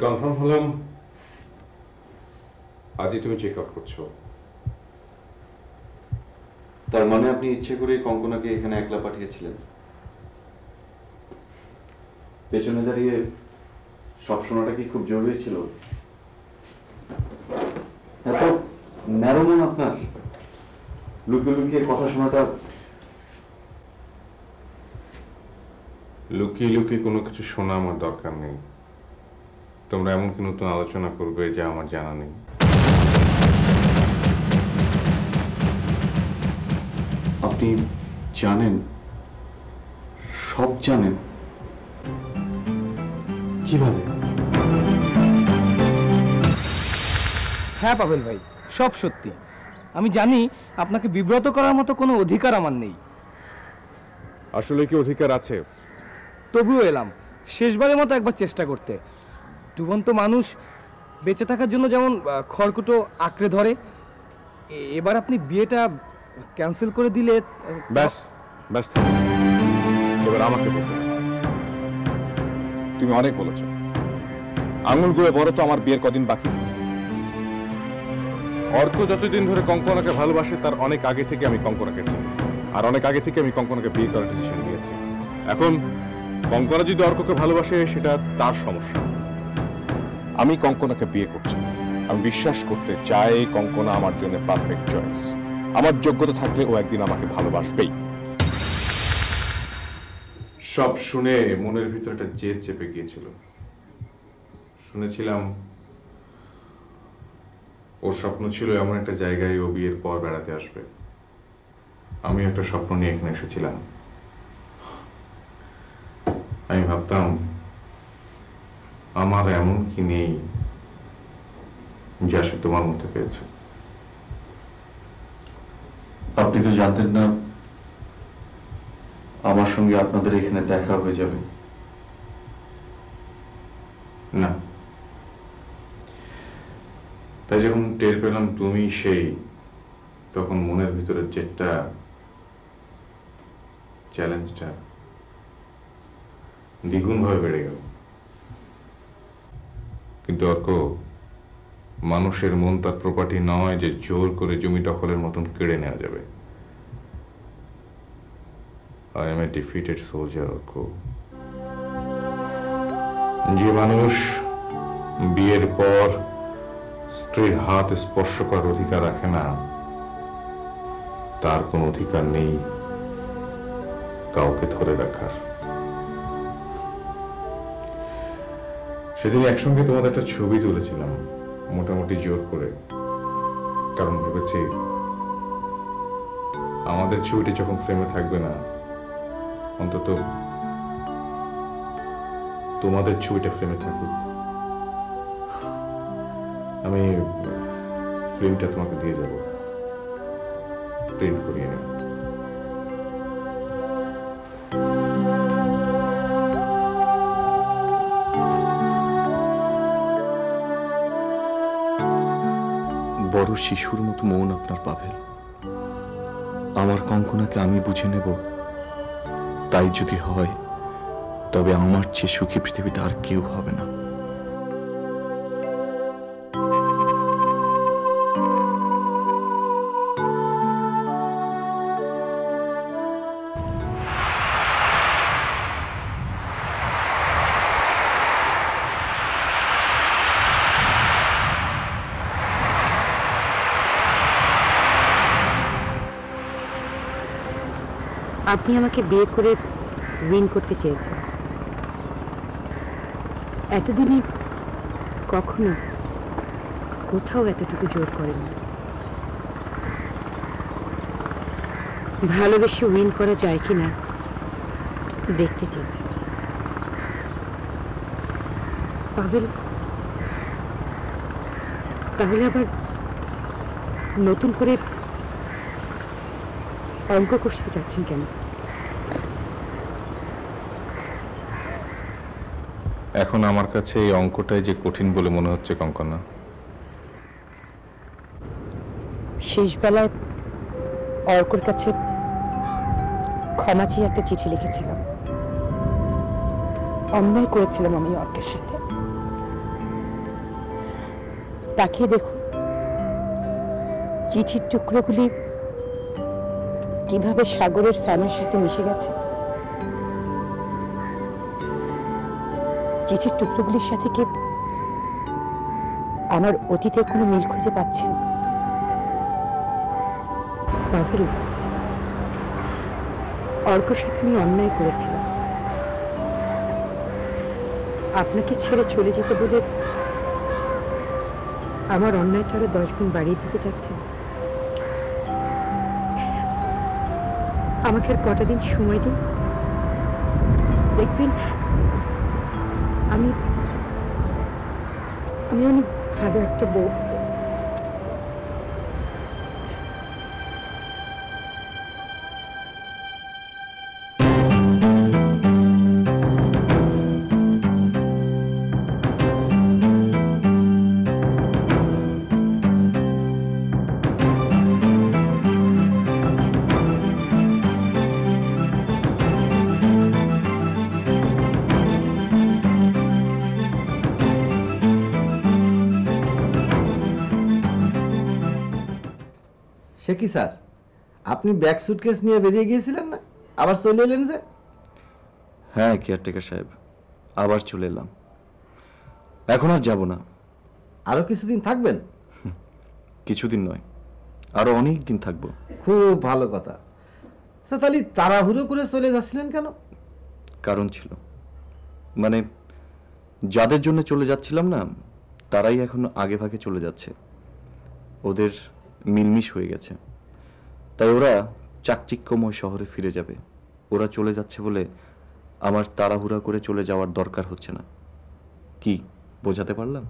কনফার্ম হলাম আজই তুমি চেক আউট করছো। তার মানে আপনি ইচ্ছে করে কঙ্কনাকে এখানে একলা পাঠিয়েছিলেন? পেছনে দাঁড়িয়ে সব শোনাটা কি খুব জরুরি ছিল? এত ন্যারো মন আপনার, লুকিয়ে লুকিয়ে কথা শোনাটা? লুকিয়ে লুকিয়ে কোনো কিছু শোনা আমার দরকার নেই। তোমরা এমন কি নতুন আলোচনা করবে যা আমার জানা নেই? আপনি জানেন, সব জানেন? কিভাবে? হ্যাঁ পাবেল ভাই, সব সত্যি। আমি জানি আপনাকে বিব্রত করার মতো কোনো অধিকার আমার নেই। আসলে কি অধিকার আছে? তবুও এলাম শেষবারের মতো একবার চেষ্টা করতে। ডুবন্ত মানুষ বেঁচে থাকার জন্য যেমন খড়কুটো আঁকড়ে ধরে, এবার আপনি বিয়েটা ক্যান্সেল করে দিলে। ব্যাস ব্যাস, এবার আমাকে বলতে। তুমি অনেক বলেছ, আঙুল গুঁড়ে বড় তো আমার বিয়ের কদিন বাকি। অর্ক যতদিন ধরে কঙ্কনাকে ভালোবাসে তার অনেক আগে থেকে আমি কঙ্কনাকে চিনি, আর অনেক আগে থেকে আমি কঙ্কনাকে বিয়ে করার ডিসিশন নিয়েছি। এখন কঙ্কনা যদি অর্ককে ভালোবাসে সেটা তার সমস্যা। আমি কঙ্কনাকে বিয়ে করছি। আমি বিশ্বাস করতে চাই কঙ্কনা আমার জন্য পারফেক্ট চয়েস। আমার যোগ্যতা থাকলে ও একদিন আমাকে ভালোবাসবেই। সব শুনে মনের ভিতরে একটা জেদ চেপে গিয়েছিল। শুনেছিলাম ওর স্বপ্ন ছিল এমন একটা জায়গায় ও বিয়ের পর বেড়াতে আসবে। আমি একটা স্বপ্ন নিয়ে এখানে এসেছিলাম। আমি ভাবতাম আমার এমন কি নেই যা সে তোমার মধ্যে পেয়েছে। আপনি তো জানতেন না আমার সঙ্গে আপনাদের এখানে দেখা হয়ে যাবে? না, তাই যখন টের পেলাম তুমি সেই, তখন মনের ভিতরে জেদটা, চ্যালেঞ্জটা দ্বিগুণ ভাবে বেড়ে গেল। কিন্তু অর্ক, মানুষের মন তার প্রপার্টি নয় যে জোর করে জমি দখলের মতন কেড়ে নেওয়া যাবে। I am a defeated soldier, Arka. যে মানুষ বিয়ের পর স্ত্রীর হাত স্পর্শ করার অধিকার রাখে না, তার কোনো অধিকার নেই কাউকে ধরে রাখার। সেদিন একসঙ্গে তোমাদের একটা ছবি তুলেছিলাম, মোটামুটি জোর করে, কারণ ভেবেছি আমাদের ছবিটি যখন ফ্রেমে থাকবে না, অন্তত তোমাদের ছবিটা ফ্রেমে থাকুক। আমি ফিল্মটা তোমাকে দিয়ে যাব, প্রিন্ট করিয়ে নেব। বড় শিশুর মতো মন আপনার, পাভেল। আমার কঙ্কনাকে আমি বুঝে নেব। তাই যদি হয় তবে আমার চেয়ে সুখী পৃথিবীতে আর কেউ হবে না। আপনি আমাকে বিয়ে করে উইন করতে চেয়েছেন। এতদিনে কখনো কোথাও এতটুকু জোর করেননি। ভালোবেসে উইন করা যায় কিনা দেখতে চেয়েছেন। পাভেল, তাহলে আবার নতুন করে অঙ্ক কষতে যাচ্ছেন কেন? এখন আমার কাছে এই অঙ্কটাই যে কঠিন বলে মনে হচ্ছে কঙ্কনা। শেষবেলায় অর্কর কাছে ক্ষমা চেয়ে একটা চিঠি লিখেছিলাম। অন্যায় করেছিলাম আমি অর্কের সাথে। তাকে দেখুন, চিঠির টুকরোগুলি কিভাবে সাগরের ফ্যানের সাথে মিশে গেছে। চিঠির টুকরোগুলির সাথে কি আমার অতীতের কোনো মিল খুঁজে পাচ্ছেন? পাভেল, অর্কর সাথে আমি অন্যায় করেছিলাম। আপনাকে ছেড়ে চলে যেতে বলে আমার অন্যায়টা আরো 10 গুণ বাড়িয়ে দিতে চাচ্ছেন। আমাকে আর কটা দিন সময় দিন, দেখবেন আমি অনেক ভালো একটা বউ। সে কি স্যার, আপনি ব্যাগ সুটকেস নিয়ে বেরিয়ে গিয়েছিলেন না, আবার চলে এলেন যে? হ্যাঁ কেয়ারটেকার সাহেব, আবার চলে এলাম। এখন আর যাব না। আরো কিছুদিন থাকবেন? কিছুদিন নয়, আরো অনেক দিন থাকবো। খুব ভালো কথা। আচ্ছা তাহলে তাড়াহুড়ো করে চলে যাচ্ছিলেন কেন? কারণ ছিল, মানে যাদের জন্য চলে যাচ্ছিলাম না, তারাই এখন আগে ভাগে চলে যাচ্ছে। ওদের মিলমিশ হয়ে গেছে, তাই ওরা চাকচিক্যময় শহরে ফিরে যাবে। ওরা চলে যাচ্ছে বলে আমার তাড়াহুড়া করে চলে যাওয়ার দরকার হচ্ছে না। কি বোঝাতে পারলাম?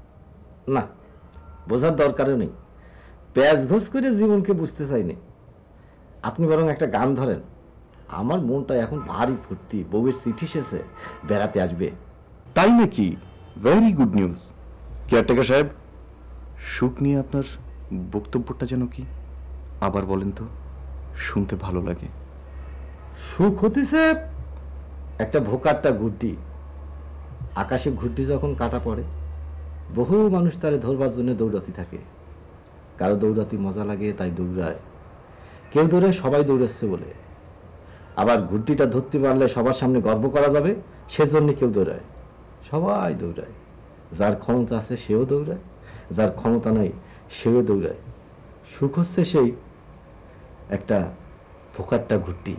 না, বোঝার দরকারও নেই। প্যাঁচ ঘোষ করে জীবনকে বুঝতে চাইনি। আপনি বরং একটা গান ধরেন। আমার মনটা এখন ভারী ফুর্তি, বউয়ের চিঠি এসেছে, বেড়াতে আসবে। তাই নাকি? Very good news. কেয়ারটেকার সাহেব, সুখ নিয়ে আপনার বক্তব্যটা যেন কি আবার বলেন তো, শুনতে ভালো লাগে। সুখ হতেছে একটা ভোকারটা ঘুরটি। আকাশে ঘুরটি যখন কাটা পড়ে, বহু মানুষ তারে ধরবার জন্য দৌড়াতে থাকে। কারো দৌড়াতে মজা লাগে তাই দৌড়ায়, কেউ দৌড়ায় সবাই দৌড়াচ্ছে বলে। আবার ঘুরটিটা ধরতে পারলে সবার সামনে গর্ব করা যাবে, সেজন্য কেউ দৌড়ায়। সবাই দৌড়ায়, যার ক্ষমতা আছে সেও দৌড়ায়, যার ক্ষমতা নাই সেও দৌড়ায়। সুখ হচ্ছে সেই একটা ভোকারটা ঘুরটি।